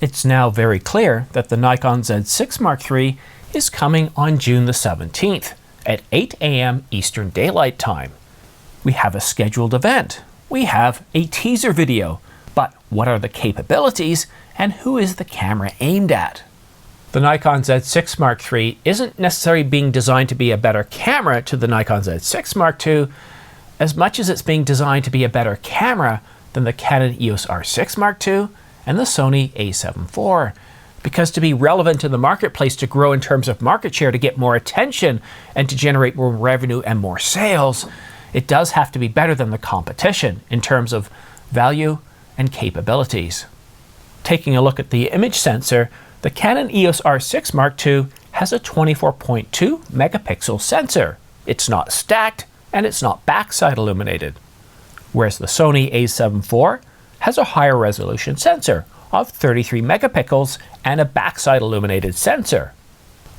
It's now very clear that the Nikon Z6 Mark III is coming on June the 17th at 8 a.m. Eastern Daylight Time. We have a scheduled event. We have a teaser video. But what are the capabilities and who is the camera aimed at? The Nikon Z6 Mark III isn't necessarily being designed to be a better camera to the Nikon Z6 Mark II as much as it's being designed to be a better camera than the Canon EOS R6 Mark II and the Sony a7 IV. Because to be relevant in the marketplace, to grow in terms of market share, to get more attention and to generate more revenue and more sales, it does have to be better than the competition in terms of value and capabilities. Taking a look at the image sensor, the Canon EOS R6 Mark II has a 24.2 megapixel sensor. It's not stacked and it's not backside illuminated. Whereas the Sony a7 IV has a higher resolution sensor of 33 megapixels and a backside illuminated sensor.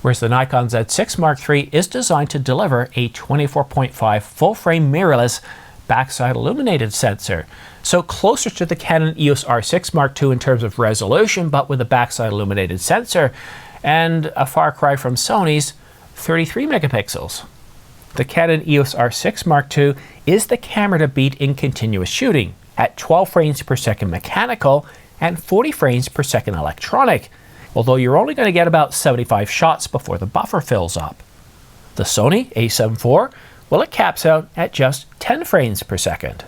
Whereas the Nikon Z6 Mark III is designed to deliver a 24.5 full-frame mirrorless backside illuminated sensor. So closer to the Canon EOS R6 Mark II in terms of resolution, but with a backside illuminated sensor, and a far cry from Sony's 33 megapixels. The Canon EOS R6 Mark II is the camera to beat in continuous shooting at 12 frames per second mechanical and 40 frames per second electronic, although you're only going to get about 75 shots before the buffer fills up. The Sony a7 IV, well, it caps out at just 10 frames per second.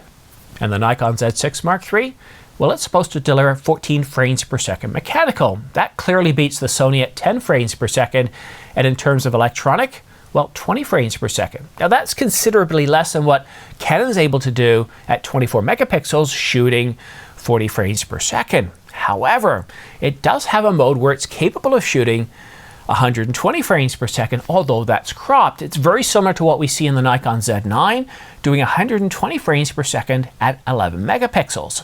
And the Nikon Z6 Mark III, well, it's supposed to deliver 14 frames per second mechanical. That clearly beats the Sony at 10 frames per second, and in terms of electronic, well, 20 frames per second. Now that's considerably less than what Canon is able to do at 24 megapixels shooting 40 frames per second. However, it does have a mode where it's capable of shooting 120 frames per second, although that's cropped. It's very similar to what we see in the Nikon Z9, doing 120 frames per second at 11 megapixels.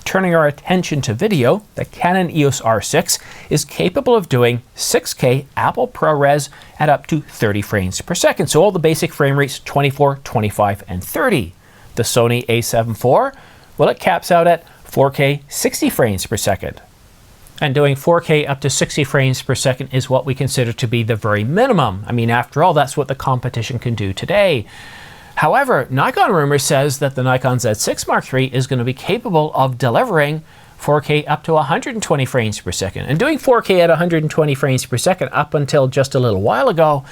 Turning our attention to video, the Canon EOS R6 is capable of doing 6K Apple ProRes at up to 30 frames per second. So all the basic frame rates, 24, 25, and 30. The Sony a7 IV, well, it caps out at 4K 60 frames per second. And doing 4K up to 60 frames per second is what we consider to be the very minimum. I mean, after all, that's what the competition can do today. However, Nikon Rumor says that the Nikon Z6 Mark III is going to be capable of delivering 4K up to 120 frames per second. And doing 4K at 120 frames per second up until just a little while ago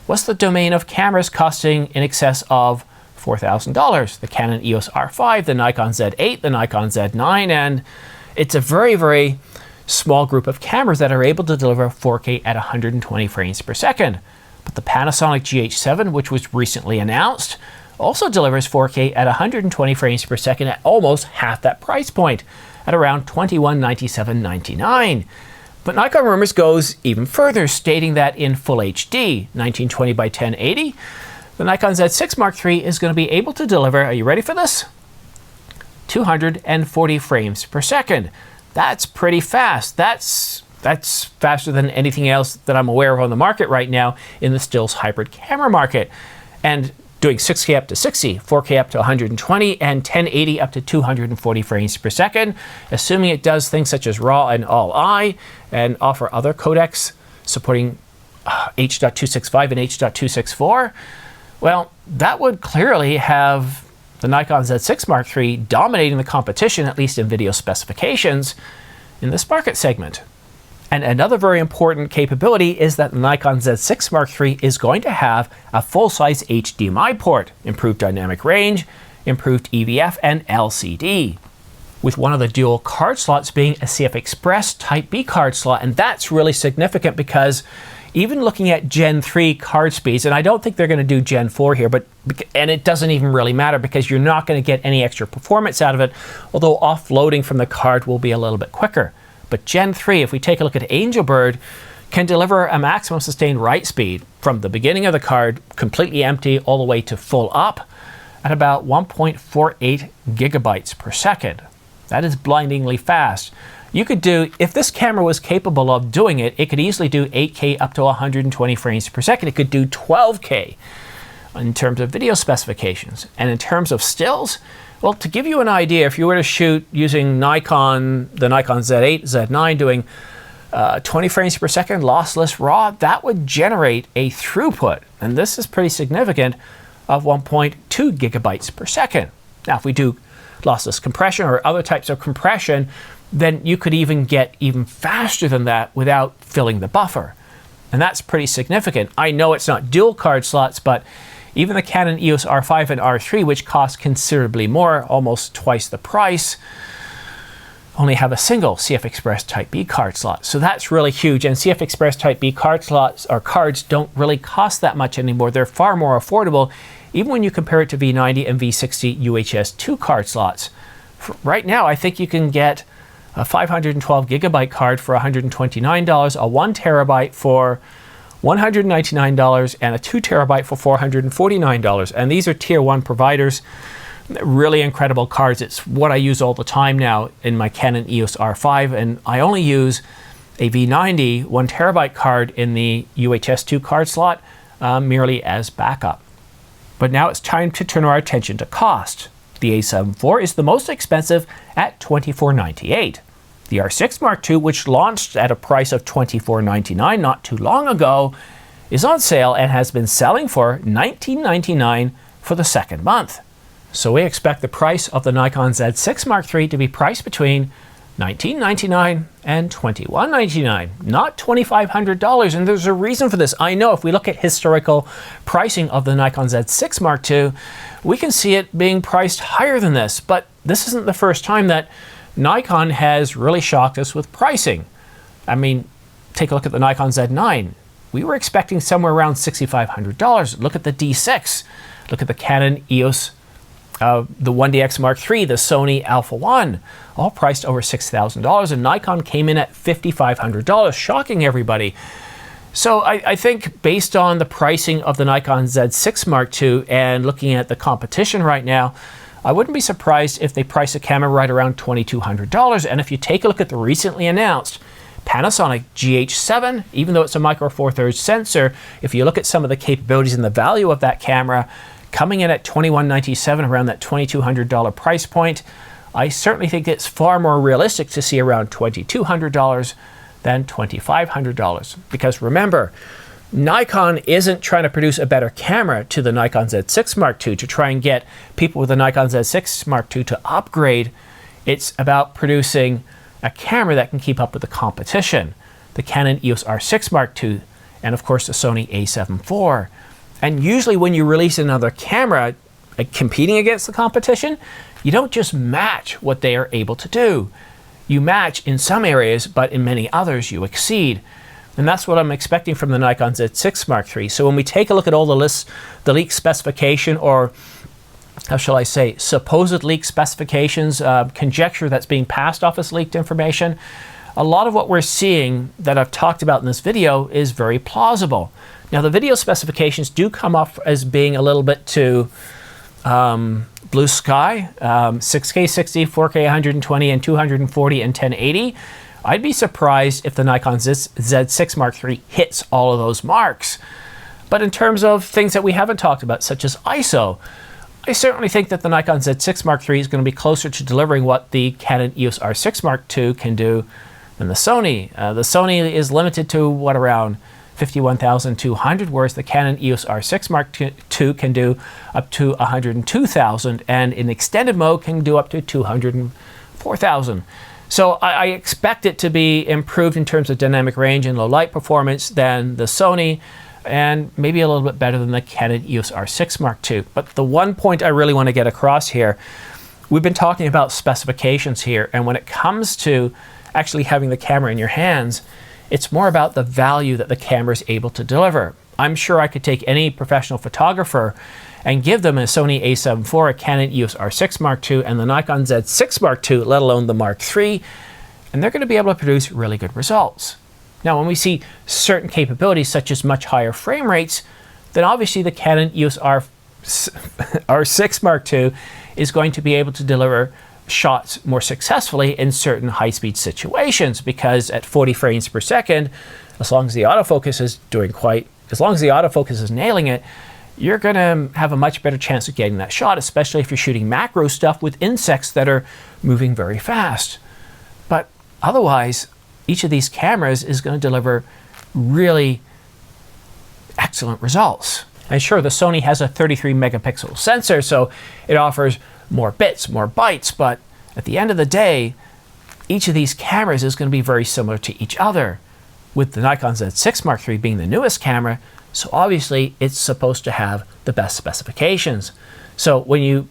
was the domain of cameras costing in excess of $4,000. The Canon EOS R5, the Nikon Z8, the Nikon Z9, and it's a very, very small group of cameras that are able to deliver 4K at 120 frames per second. But the Panasonic GH7, which was recently announced, also delivers 4K at 120 frames per second at almost half that price point, at around $2197.99. But Nikon Rumors goes even further, stating that in Full HD, 1920 by 1080, the Nikon Z6 Mark III is going to be able to deliver, are you ready for this? 240 frames per second. That's pretty fast. That's faster than anything else that I'm aware of on the market right now in the stills hybrid camera market. And doing 6K up to 60, 4K up to 120, and 1080 up to 240 frames per second, assuming it does things such as RAW and All-I, and offer other codecs supporting H.265 and H.264, well, that would clearly have the Nikon Z6 Mark III dominating the competition, at least in video specifications, in this market segment. And another very important capability is that the Nikon Z6 Mark III is going to have a full-size HDMI port, improved dynamic range, improved EVF, and LCD, with one of the dual card slots being a CF Express Type B card slot. And that's really significant because even looking at Gen 3 card speeds, and I don't think they're going to do Gen 4 here, and it doesn't even really matter because you're not going to get any extra performance out of it, although offloading from the card will be a little bit quicker. But Gen 3, if we take a look at Angelbird, can deliver a maximum sustained write speed from the beginning of the card, completely empty, all the way to full up at about 1.48 gigabytes per second. That is blindingly fast. You could do, if this camera was capable of doing it, it could easily do 8K up to 120 frames per second. It could do 12K in terms of video specifications. And in terms of stills, Well, to give you an idea, if you were to shoot using Nikon, the Nikon Z8, Z9, doing 20 frames per second lossless RAW, that would generate a throughput, and this is pretty significant, of 1.2 gigabytes per second. Now, if we do lossless compression or other types of compression, then you could even get even faster than that without filling the buffer. And that's pretty significant. I know it's not dual card slots, but even the Canon EOS R5 and R3, which cost considerably more, almost twice the price, only have a single CF Express Type B card slot. So that's really huge. And CF Express Type B card slots or cards don't really cost that much anymore. They're far more affordable, even when you compare it to V90 and V60 UHS 2 card slots. Right now, I think you can get a 512 gigabyte card for $129, a 1 terabyte for $199, and a 2 terabyte for $449. And these are tier 1 providers. Really incredible cards. It's what I use all the time now in my Canon EOS R5, and I only use a V90 1 terabyte card in the UHS 2 card slot merely as backup. But now it's time to turn our attention to cost. The A7 IV is the most expensive at $2498. The R6 Mark II, which launched at a price of $2499 not too long ago, is on sale and has been selling for $1999 for the second month. So we expect the price of the Nikon Z6 Mark III to be priced between $1999 and $2199, not $2,500, and there's a reason for this. I know if we look at historical pricing of the Nikon Z6 Mark II, we can see it being priced higher than this, but this isn't the first time that Nikon has really shocked us with pricing. I mean, take a look at the Nikon Z9. We were expecting somewhere around $6,500. Look at the D6. Look at the Canon EOS, the 1DX Mark III, the Sony Alpha 1, all priced over $6,000, and Nikon came in at $5,500, shocking everybody. So I think based on the pricing of the Nikon Z6 Mark II and looking at the competition right now, I wouldn't be surprised if they price a camera right around $2,200. And if you take a look at the recently announced Panasonic GH7, even though it's a micro four thirds sensor, if you look at some of the capabilities and the value of that camera, coming in at $2,197, around that $2,200 price point, I certainly think it's far more realistic to see around $2,200 than $2,500. Because remember, Nikon isn't trying to produce a better camera to the Nikon Z6 Mark II to try and get people with the Nikon Z6 Mark II to upgrade. It's about producing a camera that can keep up with the competition. The Canon EOS R6 Mark II, and of course the Sony A7 IV. And usually when you release another camera competing against the competition, you don't just match what they are able to do. You match in some areas, but in many others you exceed. And that's what I'm expecting from the Nikon Z6 Mark III. So when we take a look at all the leak specification, or how shall I say, supposed leak specifications, conjecture that's being passed off as leaked information, a lot of what we're seeing that I've talked about in this video is very plausible. Now the video specifications do come off as being a little bit too blue sky, 6K 60, 4K 120, and 240 and 1080. I'd be surprised if the Nikon Z6 Mark III hits all of those marks. But in terms of things that we haven't talked about, such as ISO, I certainly think that the Nikon Z6 Mark III is going to be closer to delivering what the Canon EOS R6 Mark II can do than the Sony. The Sony is limited to, what, around 51,200, whereas the Canon EOS R6 Mark II can do up to 102,000, and in extended mode can do up to 204,000. So I expect it to be improved in terms of dynamic range and low light performance than the Sony, and maybe a little bit better than the Canon EOS R6 Mark II. But the one point I really want to get across here, we've been talking about specifications here, and when it comes to actually having the camera in your hands, it's more about the value that the camera is able to deliver. I'm sure I could take any professional photographer and give them a Sony A7 IV, a Canon EOS R6 Mark II, and the Nikon Z6 Mark II, let alone the Mark III, and they're going to be able to produce really good results. Now, when we see certain capabilities, such as much higher frame rates, then obviously the Canon EOS R6 Mark II is going to be able to deliver shots more successfully in certain high-speed situations, because at 40 frames per second, as long as the autofocus is nailing it, you're going to have a much better chance of getting that shot, especially if you're shooting macro stuff with insects that are moving very fast. But otherwise, each of these cameras is going to deliver really excellent results. And sure, the Sony has a 33 megapixel sensor, so it offers more bits, more bytes, but at the end of the day, each of these cameras is going to be very similar to each other, with the Nikon Z6 Mark III being the newest camera, so obviously it's supposed to have the best specifications. So when you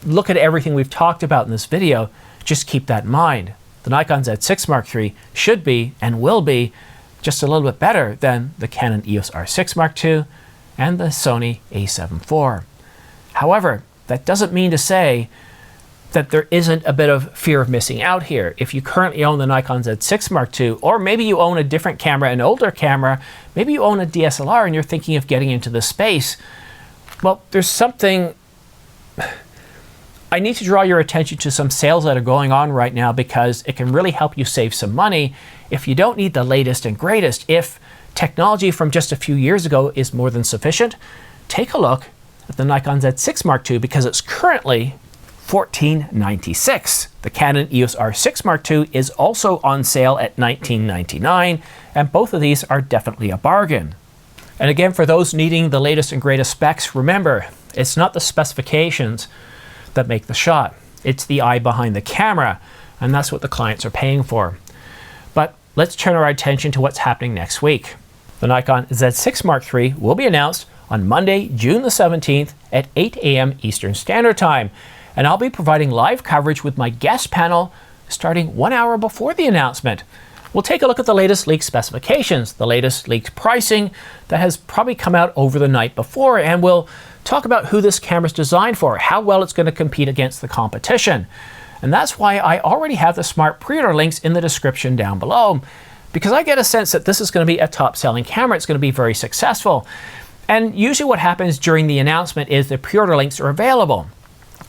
look at everything we've talked about in this video, just keep that in mind. The Nikon Z6 Mark III should be and will be just a little bit better than the Canon EOS R6 Mark II and the Sony a7 IV. However, that doesn't mean to say that there isn't a bit of fear of missing out here. If you currently own the Nikon Z6 Mark II, or maybe you own a different camera, an older camera, maybe you own a DSLR and you're thinking of getting into the space, well, there's something... I need to draw your attention to some sales that are going on right now because it can really help you save some money if you don't need the latest and greatest. If technology from just a few years ago is more than sufficient, take a look at the Nikon Z6 Mark II because it's currently $1496. The Canon EOS R6 Mark II is also on sale at $1999, and both of these are definitely a bargain. And again, for those needing the latest and greatest specs, remember, it's not the specifications that make the shot. It's the eye behind the camera, and that's what the clients are paying for. But let's turn our attention to what's happening next week. The Nikon Z6 Mark III will be announced on Monday, June the 17th at 8 a.m. Eastern Standard Time. And I'll be providing live coverage with my guest panel starting 1 hour before the announcement. We'll take a look at the latest leaked specifications, the latest leaked pricing that has probably come out over the night before, and we'll talk about who this camera is designed for, how well it's going to compete against the competition. And that's why I already have the smart pre-order links in the description down below, because I get a sense that this is going to be a top-selling camera. It's going to be very successful. And usually what happens during the announcement is the pre-order links are available.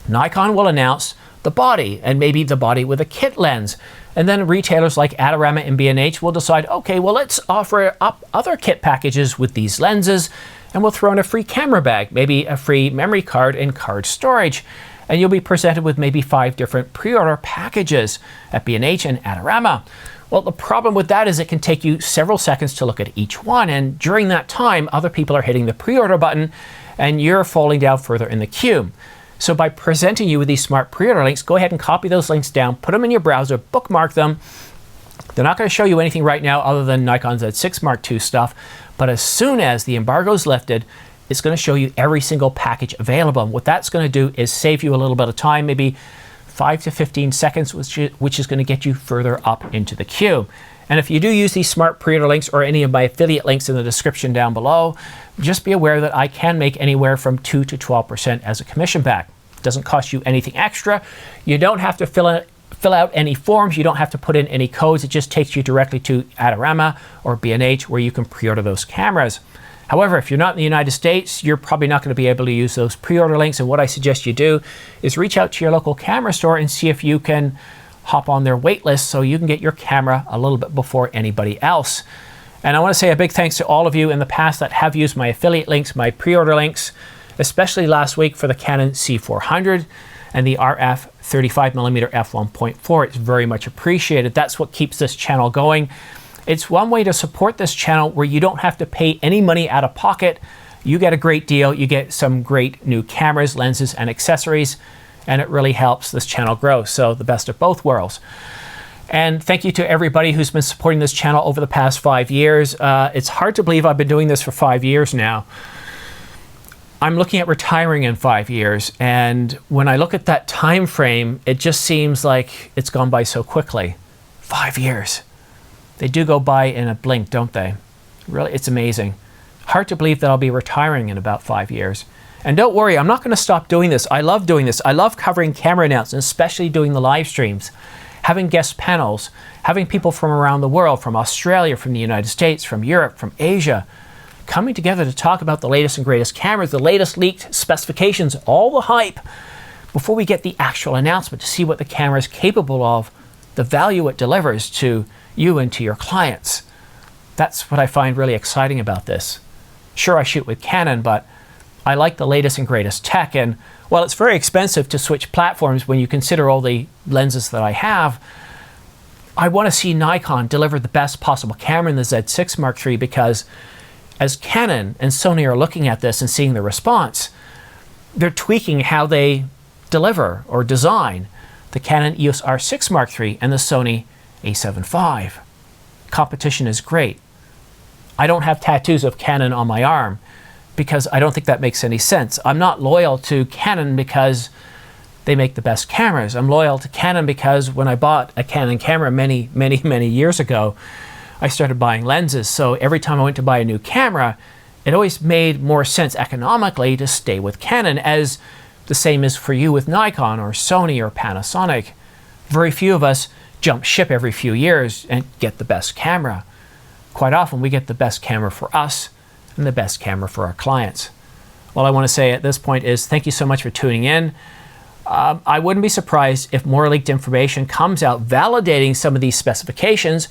Nikon will announce the body, and maybe the body with a kit lens. And then retailers like Adorama and B&H will decide, okay, well, let's offer up other kit packages with these lenses, and we'll throw in a free camera bag, maybe a free memory card and card storage. And you'll be presented with maybe 5 different pre-order packages at B&H and Adorama. Well, the problem with that is it can take you several seconds to look at each one, and during that time, other people are hitting the pre-order button, and you're falling down further in the queue. So by presenting you with these smart pre-order links, go ahead and copy those links down, put them in your browser, bookmark them. They're not going to show you anything right now other than Nikon Z6 Mark II stuff, but as soon as the embargo is lifted, it's going to show you every single package available. And what that's going to do is save you a little bit of time, maybe 5 to 15 seconds, which is going to get you further up into the queue. And if you do use these smart pre-order links or any of my affiliate links in the description down below, just be aware that I can make anywhere from 2 to 12% as a commission back. It doesn't cost you anything extra. You don't have to fill out any forms. You don't have to put in any codes. It just takes you directly to Adorama or B&H where you can pre-order those cameras. However, if you're not in the United States, you're probably not going to be able to use those pre-order links. And what I suggest you do is reach out to your local camera store and see if you can hop on their wait list so you can get your camera a little bit before anybody else. And I want to say a big thanks to all of you in the past that have used my affiliate links, my pre-order links, especially last week for the Canon C400 and the RF 35mm f1.4. It's very much appreciated. That's what keeps this channel going. It's one way to support this channel where you don't have to pay any money out of pocket. You get a great deal. You get some great new cameras, lenses, and accessories, and it really helps this channel grow. So the best of both worlds. And thank you to everybody who's been supporting this channel over the past 5 years. It's hard to believe I've been doing this for 5 years now. I'm looking at retiring in 5 years, and when I look at that time frame, it just seems like it's gone by so quickly. 5 years. They do go by in a blink, don't they? Really, it's amazing. Hard to believe that I'll be retiring in about 5 years. And don't worry, I'm not going to stop doing this. I love doing this. I love covering camera announcements, especially doing the live streams, having guest panels, having people from around the world, from Australia, from the United States, from Europe, from Asia, coming together to talk about the latest and greatest cameras, the latest leaked specifications, all the hype, before we get the actual announcement to see what the camera is capable of, the value it delivers to you and to your clients. That's what I find really exciting about this. Sure, I shoot with Canon, but I like the latest and greatest tech, and while it's very expensive to switch platforms when you consider all the lenses that I have, I want to see Nikon deliver the best possible camera in the Z6 Mark III, because as Canon and Sony are looking at this and seeing the response, they're tweaking how they deliver or design the Canon EOS R6 Mark III and the Sony a7 IV. Competition is great. I don't have tattoos of Canon on my arm because I don't think that makes any sense. I'm not loyal to Canon because they make the best cameras. I'm loyal to Canon because when I bought a Canon camera many years ago, I started buying lenses. So every time I went to buy a new camera, it always made more sense economically to stay with Canon, as the same is for you with Nikon or Sony or Panasonic. Very few of us jump ship every few years and get the best camera. Quite often we get the best camera for us and the best camera for our clients. All I want to say at this point is thank you so much for tuning in. I wouldn't be surprised if more leaked information comes out validating some of these specifications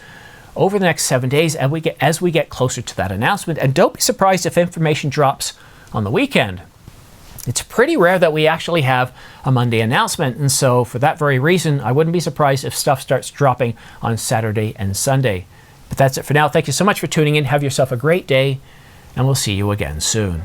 over the next 7 days as we get closer to that announcement. And don't be surprised if information drops on the weekend. It's pretty rare that we actually have a Monday announcement, and so for that very reason, I wouldn't be surprised if stuff starts dropping on Saturday and Sunday. But that's it for now. Thank you so much for tuning in. Have yourself a great day, and we'll see you again soon.